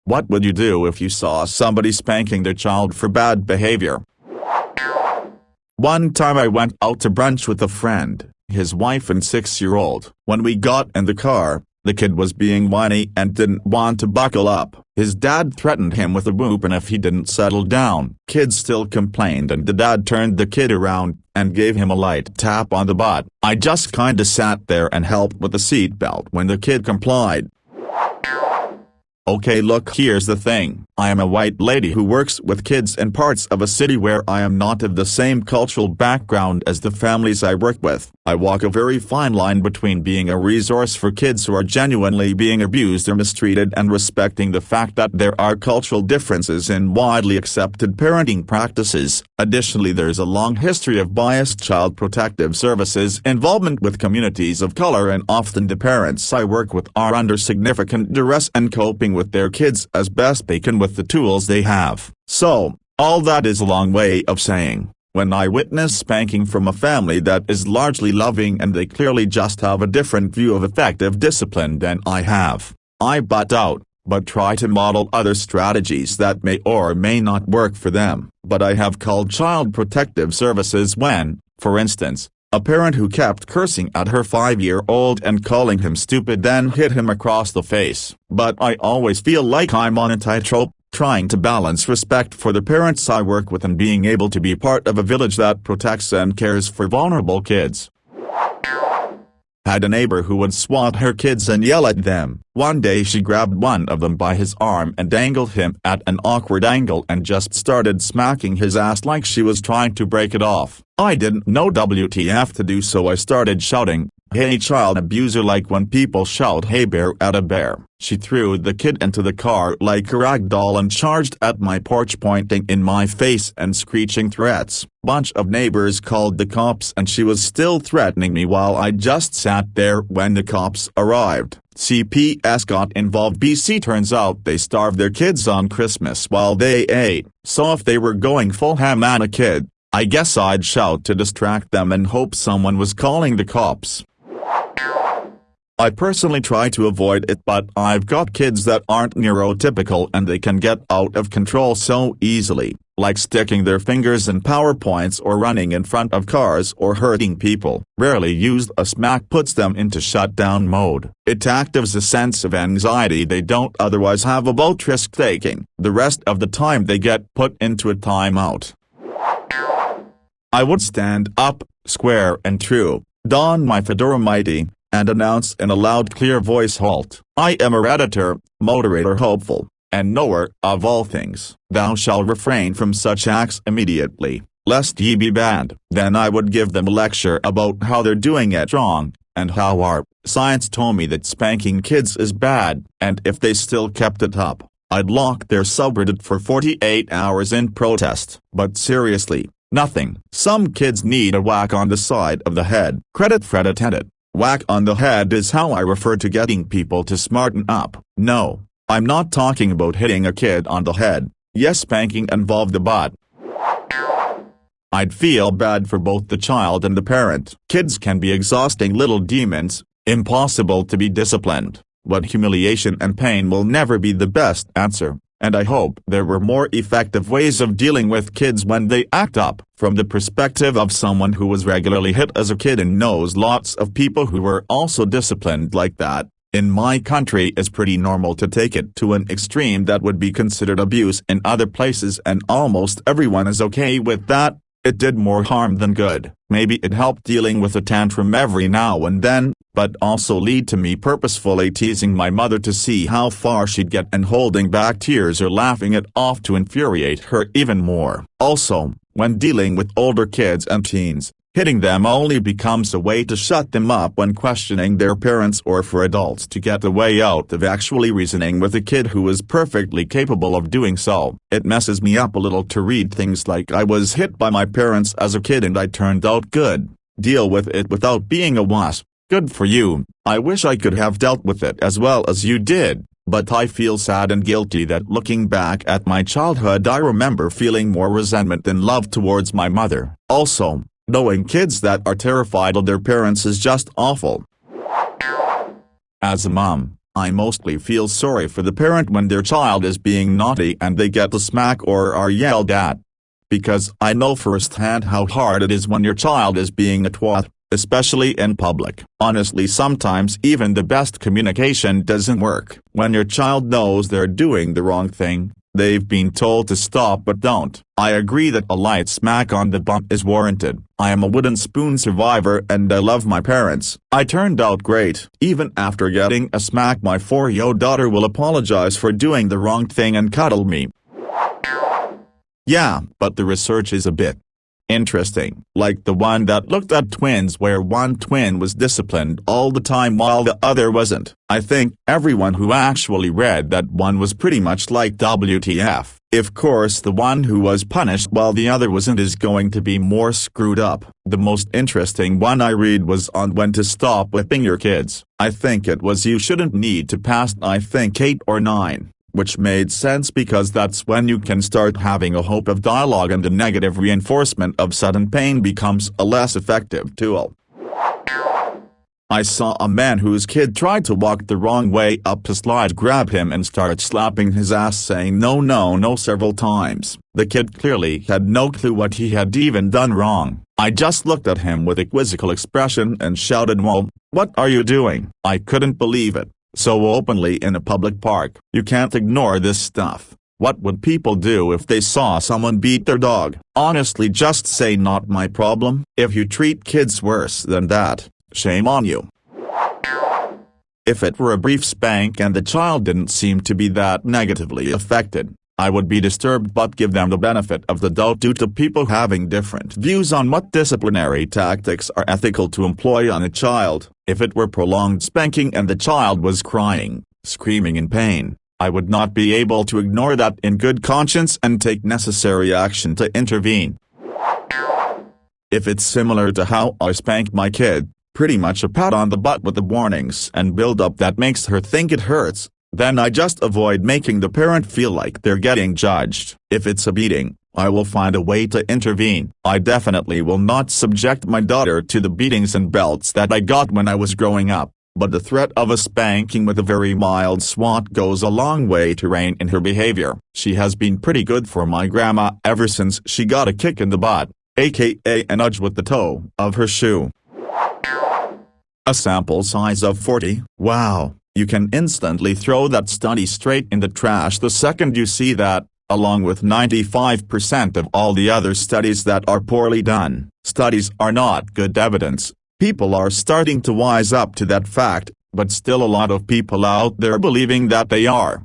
What would you do if you saw somebody spanking their child for bad behavior? One time I went out to brunch with a friend, his wife and 6-year-old. When we got in the car, the kid was being whiny and didn't want to buckle up. His dad threatened him with a whoop, and if he didn't settle down, kid still complained, and the dad turned the kid around and gave him a light tap on the butt. I just kinda sat there and helped with the seatbelt when the kid complied. Okay, look, here's the thing. I am a white lady who works with kids in parts of a city where I am not of the same cultural background as the families I work with. I walk a very fine line between being a resource for kids who are genuinely being abused or mistreated and respecting the fact that there are cultural differences in widely accepted parenting practices. Additionally, there's a long history of biased child protective services involvement with communities of color, and often the parents I work with are under significant duress and coping with their kids as best they can with the tools they have. So, all that is a long way of saying, when I witness spanking from a family that is largely loving and they clearly just have a different view of effective discipline than I have, I butt out, but try to model other strategies that may or may not work for them. But I have called child protective services when, for instance, a parent who kept cursing at her 5-year-old and calling him stupid then hit him across the face. But I always feel like I'm on a tightrope, trying to balance respect for the parents I work with and being able to be part of a village that protects and cares for vulnerable kids. Had a neighbor who would swat her kids and yell at them. One day she grabbed one of them by his arm and dangled him at an awkward angle and just started smacking his ass like she was trying to break it off. I didn't know WTF to do, so I started shouting, "Hey child abuser," like when people shout "Hey bear" at a bear. She threw the kid into the car like a rag doll and charged at my porch, pointing in my face and screeching threats. Bunch of neighbors called the cops and she was still threatening me while I just sat there when the cops arrived. CPS got involved. BC turns out they starved their kids on Christmas while they ate, so if they were going full ham on a kid, I guess I'd shout to distract them and hope someone was calling the cops. I personally try to avoid it, but I've got kids that aren't neurotypical and they can get out of control so easily, like sticking their fingers in PowerPoints or running in front of cars or hurting people. Rarely used, a smack puts them into shutdown mode. It activates a sense of anxiety they don't otherwise have about risk-taking. The rest of the time they get put into a timeout. I would stand up, square and true, don my fedora mighty, and announce in a loud clear voice, "Halt, I am a redditor, moderator hopeful, and knower of all things. Thou shalt refrain from such acts immediately, lest ye be banned." Then I would give them a lecture about how they're doing it wrong, and how our science told me that spanking kids is bad, and if they still kept it up, I'd lock their subreddit for 48 hours in protest. But seriously, nothing. Some kids need a whack on the side of the head. Reddit edit. Whack on the head is how I refer to getting people to smarten up. No, I'm not talking about hitting a kid on the head. Yes, spanking involved the butt. I'd feel bad for both the child and the parent. Kids can be exhausting little demons, impossible to be disciplined, but humiliation and pain will never be the best answer. And I hope there were more effective ways of dealing with kids when they act up. From the perspective of someone who was regularly hit as a kid and knows lots of people who were also disciplined like that, in my country it's pretty normal to take it to an extreme that would be considered abuse in other places, and almost everyone is okay with that. It did more harm than good. Maybe it helped dealing with a tantrum every now and then, but also lead to me purposefully teasing my mother to see how far she'd get and holding back tears or laughing it off to infuriate her even more. Also, when dealing with older kids and teens, hitting them only becomes a way to shut them up when questioning their parents, or for adults to get a way out of actually reasoning with a kid who is perfectly capable of doing so. It messes me up a little to read things like "I was hit by my parents as a kid and I turned out good. Deal with it without being a wuss. Good for you. I wish I could have dealt with it as well as you did. But I feel sad and guilty that looking back at my childhood I remember feeling more resentment than love towards my mother." Also, knowing kids that are terrified of their parents is just awful. As a mom, I mostly feel sorry for the parent when their child is being naughty and they get a smack or are yelled at. Because I know firsthand how hard it is when your child is being a twat, especially in public. Honestly, sometimes even the best communication doesn't work. When your child knows they're doing the wrong thing, they've been told to stop but don't. I agree that a light smack on the bum is warranted. I am a wooden spoon survivor and I love my parents. I turned out great. Even after getting a smack, my 4-year-old daughter will apologize for doing the wrong thing and cuddle me. Yeah, but the research is a bit interesting, like the one that looked at twins where one twin was disciplined all the time while the other wasn't. I think everyone who actually read that one was pretty much like WTF. Of course, the one who was punished while the other wasn't is going to be more screwed up. The most interesting one I read was on when to stop whipping your kids. I think it was you shouldn't need to pass I think 8 or 9. Which made sense because that's when you can start having a hope of dialogue and the negative reinforcement of sudden pain becomes a less effective tool. I saw a man whose kid tried to walk the wrong way up a slide grab him and start slapping his ass saying no no no several times. The kid clearly had no clue what he had even done wrong. I just looked at him with a quizzical expression and shouted, "Well, what are you doing?" I couldn't believe it. So openly in a public park. You can't ignore this stuff. What would people do if they saw someone beat their dog? Honestly, just say not my problem. If you treat kids worse than that, shame on you. If it were a brief spank and the child didn't seem to be that negatively affected, I would be disturbed but give them the benefit of the doubt due to people having different views on what disciplinary tactics are ethical to employ on a child. If it were prolonged spanking and the child was crying, screaming in pain, I would not be able to ignore that in good conscience and take necessary action to intervene. If it's similar to how I spank my kid, pretty much a pat on the butt with the warnings and build-up that makes her think it hurts, then I just avoid making the parent feel like they're getting judged. If it's a beating, I will find a way to intervene. I definitely will not subject my daughter to the beatings and belts that I got when I was growing up, but the threat of a spanking with a very mild swat goes a long way to rein in her behavior. She has been pretty good for my grandma ever since she got a kick in the butt, aka a nudge with the toe of her shoe. A sample size of 40, wow. You can instantly throw that study straight in the trash the second you see that, along with 95% of all the other studies that are poorly done. Studies are not good evidence. People are starting to wise up to that fact, but still a lot of people out there believing that they are.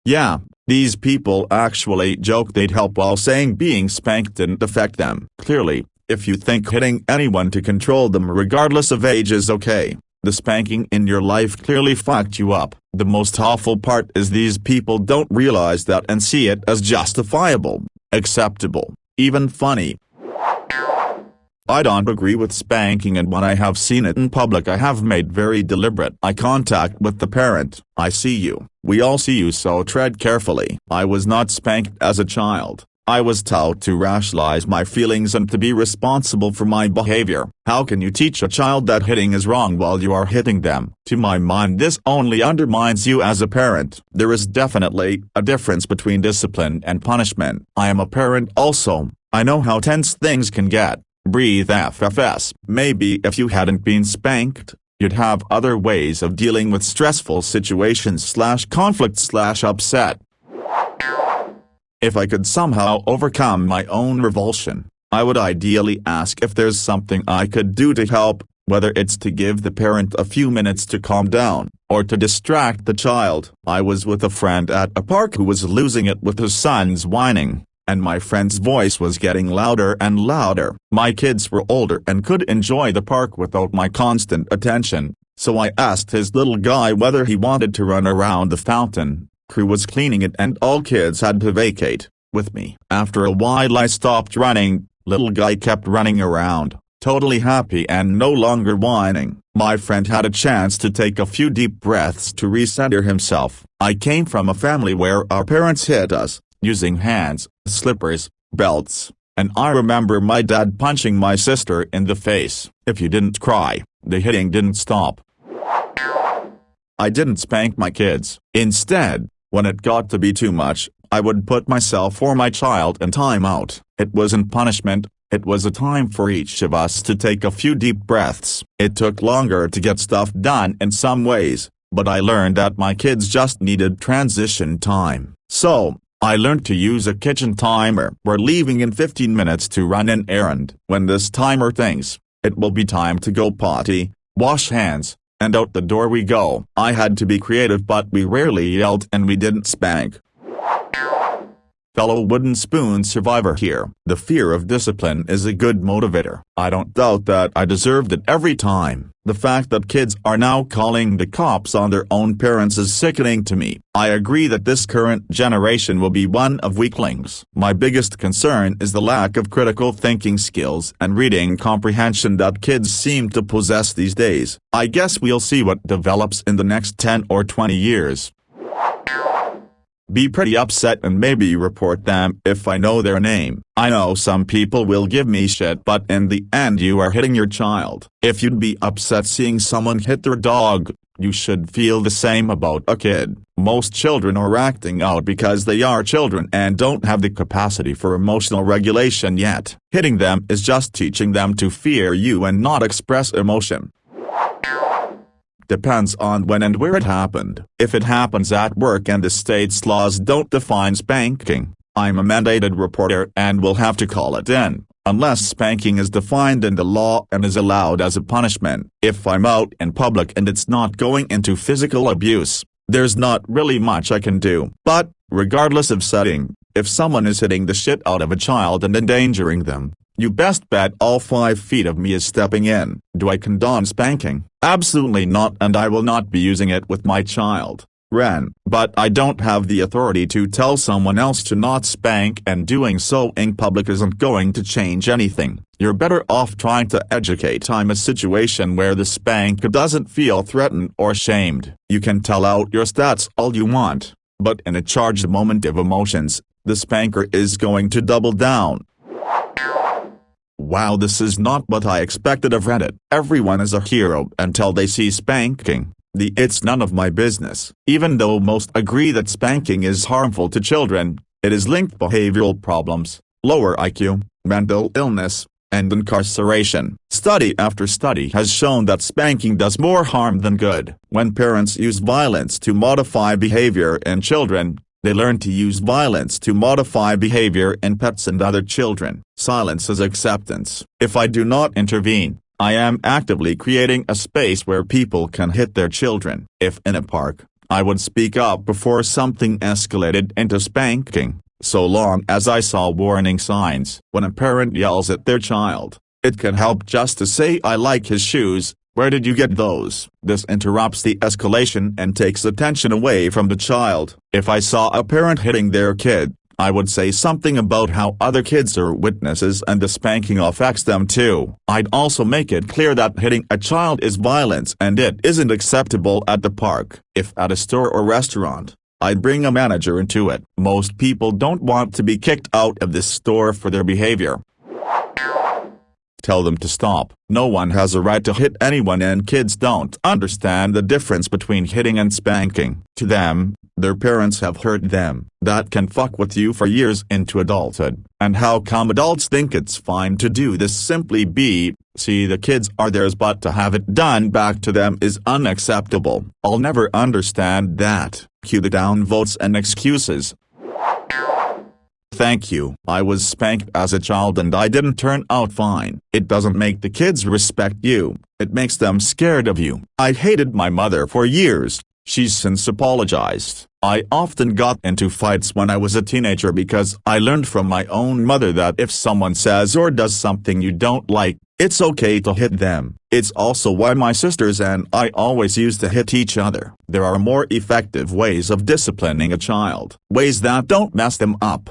Yeah, these people actually joke they'd help while saying being spanked didn't affect them. Clearly, if you think hitting anyone to control them regardless of age is okay, the spanking in your life clearly fucked you up. The most awful part is these people don't realize that and see it as justifiable, acceptable, even funny. I don't agree with spanking, and when I have seen it in public I have made very deliberate eye contact with the parent. I see you. We all see you, so tread carefully. I was not spanked as a child. I was taught to rationalize my feelings and to be responsible for my behavior. How can you teach a child that hitting is wrong while you are hitting them? To my mind, this only undermines you as a parent. There is definitely a difference between discipline and punishment. I am a parent also. I know how tense things can get. Breathe FFS. Maybe if you hadn't been spanked, you'd have other ways of dealing with stressful situations / conflict / upset. If I could somehow overcome my own revulsion, I would ideally ask if there's something I could do to help, whether it's to give the parent a few minutes to calm down, or to distract the child. I was with a friend at a park who was losing it with his sons whining, and my friend's voice was getting louder and louder. My kids were older and could enjoy the park without my constant attention, so I asked his little guy whether he wanted to run around the fountain. Crew was cleaning it and all kids had to vacate, with me. After a while I stopped running, little guy kept running around, totally happy and no longer whining. My friend had a chance to take a few deep breaths to recenter himself. I came from a family where our parents hit us, using hands, slippers, belts, and I remember my dad punching my sister in the face. If you didn't cry, the hitting didn't stop. I didn't spank my kids. Instead, when it got to be too much, I would put myself or my child in timeout. It wasn't punishment, it was a time for each of us to take a few deep breaths. It took longer to get stuff done in some ways, but I learned that my kids just needed transition time. So, I learned to use a kitchen timer. We're leaving in 15 minutes to run an errand. When this timer thinks, it will be time to go potty, wash hands, and out the door we go. I had to be creative, but we rarely yelled and we didn't spank. Fellow wooden spoon survivor here. The fear of discipline is a good motivator. I don't doubt that I deserved it every time. The fact that kids are now calling the cops on their own parents is sickening to me. I agree that this current generation will be one of weaklings. My biggest concern is the lack of critical thinking skills and reading comprehension that kids seem to possess these days. I guess we'll see what develops in the next 10 or 20 years. Be pretty upset and maybe report them if I know their name. I know some people will give me shit, but in the end you are hitting your child. If you'd be upset seeing someone hit their dog, you should feel the same about a kid. Most children are acting out because they are children and don't have the capacity for emotional regulation yet. Hitting them is just teaching them to fear you and not express emotion. Depends on when and where it happened. If it happens at work and the state's laws don't define spanking, I'm a mandated reporter and will have to call it in, unless spanking is defined in the law and is allowed as a punishment. If I'm out in public and it's not going into physical abuse, there's not really much I can do. But, regardless of setting, if someone is hitting the shit out of a child and endangering them, you best bet all 5 feet of me is stepping in. Do I condone spanking? Absolutely not, and I will not be using it with my child, Ren. But I don't have the authority to tell someone else to not spank, and doing so in public isn't going to change anything. You're better off trying to educate. I'm a situation where the spanker doesn't feel threatened or shamed. You can tell out your stats all you want, but in a charged moment of emotions, the spanker is going to double down. Wow, this is not what I expected of Reddit. Everyone is a hero until they see spanking. It's none of my business. Even though most agree that spanking is harmful to children, it is linked behavioral problems, lower IQ, mental illness, and incarceration. Study after study has shown that spanking does more harm than good. When parents use violence to modify behavior in children, they learn to use violence to modify behavior in pets and other children. Silence is acceptance. If I do not intervene, I am actively creating a space where people can hit their children. If in a park, I would speak up before something escalated into spanking, so long as I saw warning signs. When a parent yells at their child, it can help just to say, "I like his shoes. Where did you get those?" This interrupts the escalation and takes attention away from the child. If I saw a parent hitting their kid, I would say something about how other kids are witnesses and the spanking affects them too. I'd also make it clear that hitting a child is violence and it isn't acceptable at the park. If at a store or restaurant, I'd bring a manager into it. Most people don't want to be kicked out of this store for their behavior. Tell them to stop. No one has a right to hit anyone, and kids don't understand the difference between hitting and spanking. To them, their parents have hurt them. That can fuck with you for years into adulthood. And how come adults think it's fine to do this? Simply see, the kids are theirs, but to have it done back to them is unacceptable. I'll never understand that. Cue the downvotes and excuses. Thank you. I was spanked as a child and I didn't turn out fine. It doesn't make the kids respect you, it makes them scared of you. I hated my mother for years. She's since apologized. I often got into fights when I was a teenager because I learned from my own mother that if someone says or does something you don't like, it's okay to hit them. It's also why my sisters and I always used to hit each other. There are more effective ways of disciplining a child, ways that don't mess them up.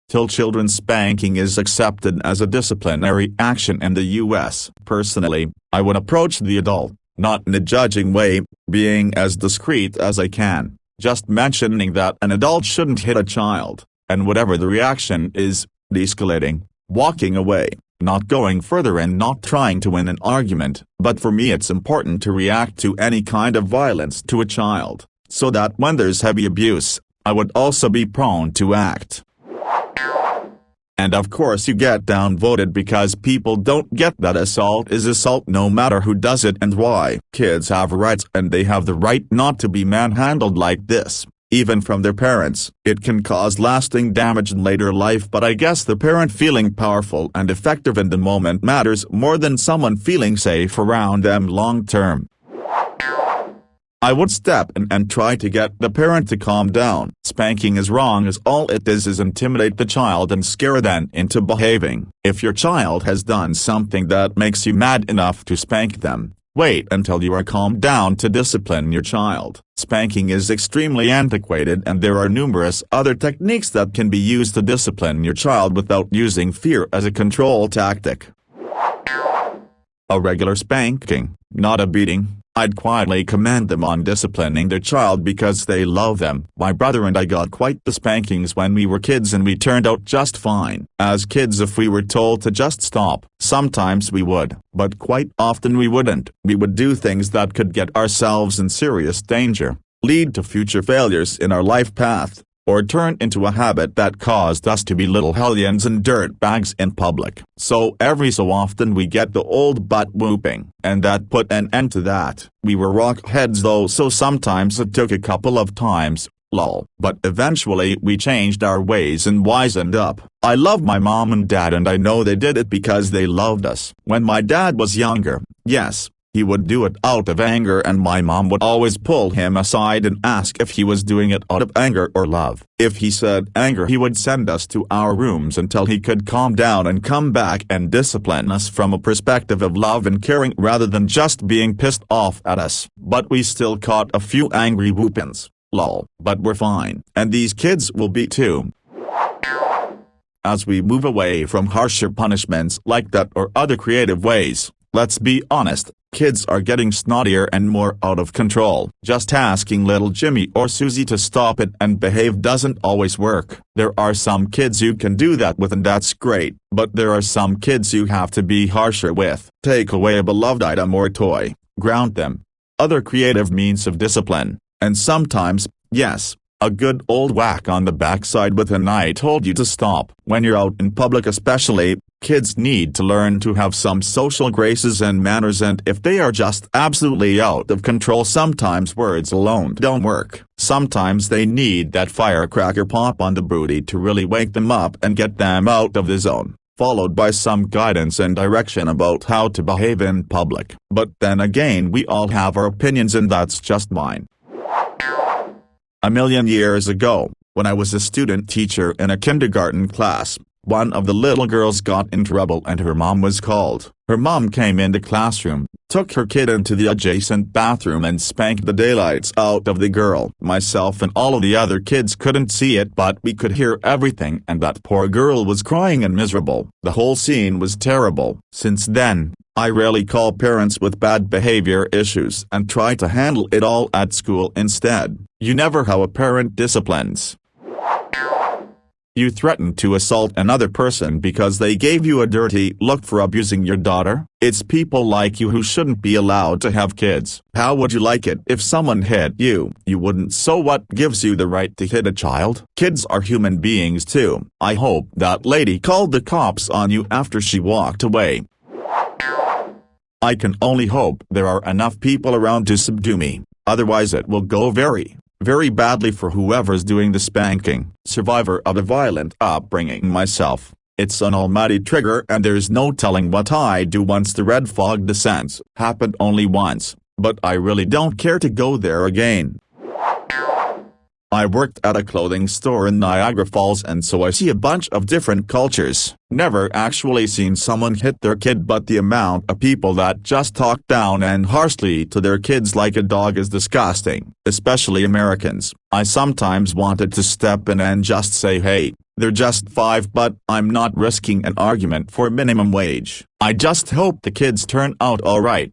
Till children, spanking is accepted as a disciplinary action in the US. Personally, I would approach the adult, not in a judging way, being as discreet as I can, just mentioning that an adult shouldn't hit a child, and whatever the reaction is, de-escalating, walking away, not going further and not trying to win an argument, but for me it's important to react to any kind of violence to a child, so that when there's heavy abuse, I would also be prone to act. And of course you get downvoted because people don't get that assault is assault no matter who does it and why. Kids have rights and they have the right not to be manhandled like this, even from their parents. It can cause lasting damage in later life, but I guess the parent feeling powerful and effective in the moment matters more than someone feeling safe around them long term. I would step in and try to get the parent to calm down. Spanking is wrong as all it is intimidate the child and scare them into behaving. If your child has done something that makes you mad enough to spank them, wait until you are calmed down to discipline your child. Spanking is extremely antiquated and there are numerous other techniques that can be used to discipline your child without using fear as a control tactic. A regular spanking, not a beating. I'd quietly commend them on disciplining their child because they love them. My brother and I got quite the spankings when we were kids and we turned out just fine. As kids, if we were told to just stop, sometimes we would, but quite often we wouldn't. We would do things that could get ourselves in serious danger, lead to future failures in our life path, or turn into a habit that caused us to be little hellions and dirtbags in public. So every so often we get the old butt whooping, and that put an end to that. We were rockheads though, so sometimes it took a couple of times, lol. But eventually we changed our ways and wisened up. I love my mom and dad and I know they did it because they loved us. When my dad was younger, yes, he would do it out of anger and my mom would always pull him aside and ask if he was doing it out of anger or love. If he said anger, he would send us to our rooms until he could calm down and come back and discipline us from a perspective of love and caring rather than just being pissed off at us. But we still caught a few angry whoopings, lol, but we're fine. And these kids will be too. As we move away from harsher punishments like that or other creative ways, let's be honest, kids are getting snottier and more out of control. Just asking little Jimmy or Susie to stop it and behave doesn't always work. There are some kids you can do that with and that's great, but there are some kids you have to be harsher with. Take away a beloved item or toy, ground them. Other creative means of discipline, and sometimes, yes, a good old whack on the backside with an "I told you to stop." When you're out in public especially, kids need to learn to have some social graces and manners, and if they are just absolutely out of control sometimes words alone don't work. Sometimes they need that firecracker pop on the booty to really wake them up and get them out of the zone, followed by some guidance and direction about how to behave in public. But then again, we all have our opinions and that's just mine. A million years ago, when I was a student teacher in a kindergarten class, one of the little girls got in trouble and her mom was called. Her mom came in the classroom, took her kid into the adjacent bathroom and spanked the daylights out of the girl. Myself and all of the other kids couldn't see it, but we could hear everything, and that poor girl was crying and miserable. The whole scene was terrible. Since then, I rarely call parents with bad behavior issues and try to handle it all at school instead. You never how a parent disciplines. You threaten to assault another person because they gave you a dirty look for abusing your daughter. It's people like you who shouldn't be allowed to have kids. How would you like it if someone hit you? You wouldn't. So what gives you the right to hit a child? Kids are human beings too. I hope that lady called the cops on you after she walked away. I can only hope there are enough people around to subdue me, otherwise it will go very badly for whoever's doing the spanking. Survivor of a violent upbringing myself, it's an almighty trigger and there's no telling what I do once the red fog descends. Happened only once, but I really don't care to go there again. I worked at a clothing store in Niagara Falls and so I see a bunch of different cultures. Never actually seen someone hit their kid, but the amount of people that just talk down and harshly to their kids like a dog is disgusting, especially Americans. I sometimes wanted to step in and just say hey, they're just 5, but I'm not risking an argument for minimum wage. I just hope the kids turn out alright.